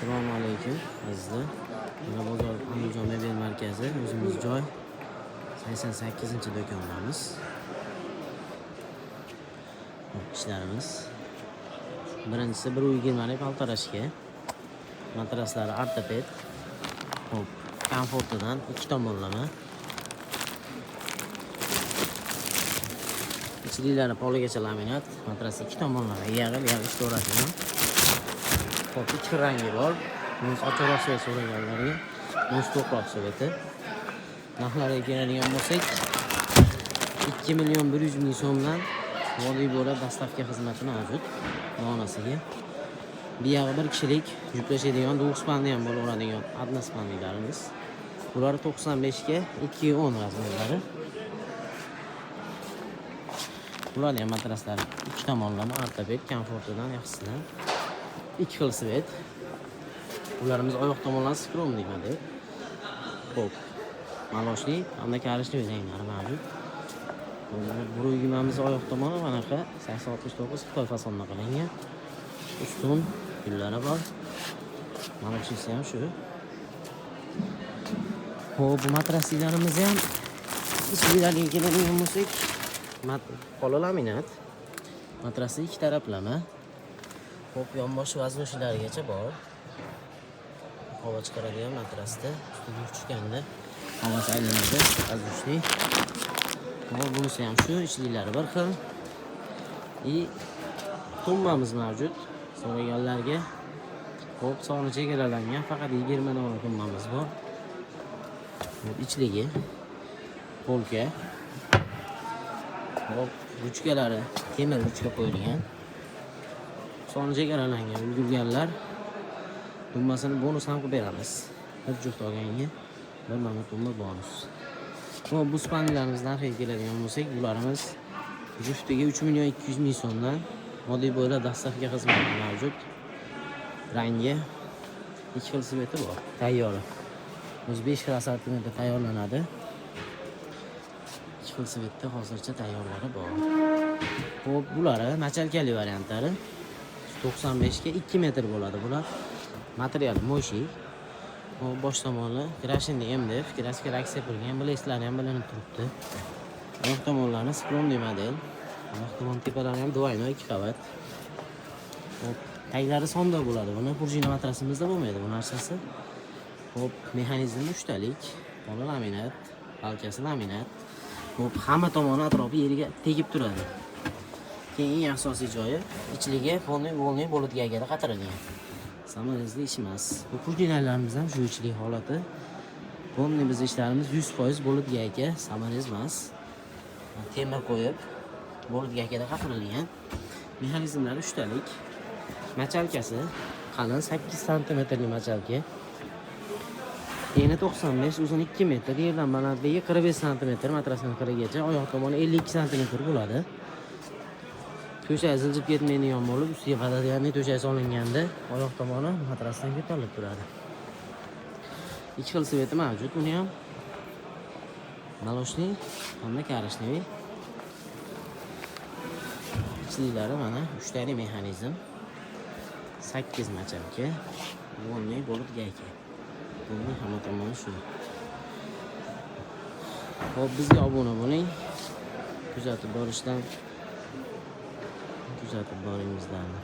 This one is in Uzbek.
Assalomu alaykum azizlar. Mana bozor Andijon mebel markazi, o'zimiz joy 88-do'kondamiz. İşlerimiz. Birinchisi 120 lik paltarashga. Matraslari ortoped. Hop, komfortidan 2 tomonlama. İchliklari poligacha laminat, matrasi 2 tomonlama yag'il to'rasidan. Hop, 2 rangi bor. Biz ochiqroq svet so'raganlarga muz to'qroq sveti. Narxlariga keladigan bo'lsak, 2 million 100 ming so'mdan vodiy bo'ylab dastavka xizmati mavjud. Donasiga. Buyog'i bir kishilik juplashadigan 9 spanli ham bo'laveradigan atlas spanlilarimiz. Bular 95 ga 210 razmerlari. Bular ham matraslar 2 tomonlama ortoped komfortidan yaxshisidan 2 xil svet. Ularimiz oyoq tomonlama skromli model. Hop. Maloshli hamda karishli o'zanglari mavjud. Bu uyumamiz oyoq tomoni manaqa 869 Xitoy fasonda qilingan. Ustun gullari bor. Maloshisi ham shu. Hop, bu matraslarimiz ham ichlilarga keladigan bo'lsak, qo'li laminat. Matrasi 2 taraflama. Hop, yonbosh vaznoshlarigacha bor. Havo chiqaradigan matrasda ustiga tushganda havo aylanadi, azishli. Hop, bunisi ham shu, ichliklari bir xil. Tumbamiz mavjud. So'raganlarga hop, soni chegaralangan, faqat 20 dona tumbamiz bor. Hop, ichligi polka. Hop, ruchkalari temir ruchka qo'yilgan. Soni chegaralangan ulgurganlar tumbasini bonus ham qilib beramiz. Bir juft olganga bir mana tumba bonus. Hop, bu spanlarimiz narxiga keladigan bo'lsak, bularimiz juftiga 3 million 200 ming so'mdan vodiy bo'ylab dastavka xizmati mavjud. Rangi 2 xil sveti bor. Tayyor. O'z 5 xil assortimentda tayyorlanadi. 2 xil svetda hozircha tayyorlari bor. Hop, bulari nachalkali variantlari 95 ga 2 metr bo'ladi bular. Material moshi. Hop, bosh tomoni Grashinni MDF, klassik reaksiya qilgan, bilestlari ham bilinib turibdi. Oyoq tomonlari skromli model. Oyoq tomon tepalari ham двойной 2 qavat. Hop, taglari sonda bo'ladi. Buni prujina matrasimizda bo'lmaydi bu narsasi. Hop, mexanizmi 3 talik, qo'li laminat, balkasi laminat. Hop, hamma tomoni atrofi yeriga tegib turadi. Keyin eng asosiy joyi ichliga volniy bo'ladigan qatirilgan. Samolyotda ish emas. Bu prujinalarimiz ham shu ichlik holati. Volniy biz ishlarimiz 100% bo'ladigan samolyot emas. Temir qo'yib bo'ladigan qatirilgan. Mexanizmlari 3 talik. Machalkasi qalin 8 sm machalka. Eni 95, uzun 2 metr, yerdan balandligi 45 sm, matrasning qirigacha, oyoq tomoni 52 sm bo'ladi. To'shak ziljib ketmaydigan bo'lib, ustiga badadiganli to'shak solinganda oyoq tomoni matrasdan ko'tarilib turadi. 2 xil sveti mavjud, buni ham maloshli hamda karishli. Ichliklari mana 3 tali mexanizm, 8 machalka, volniy bo'lib gayka. Buni hamma tomoni shu. Hop, bizga obuna bo'ling. Kuzatib boringizlarni.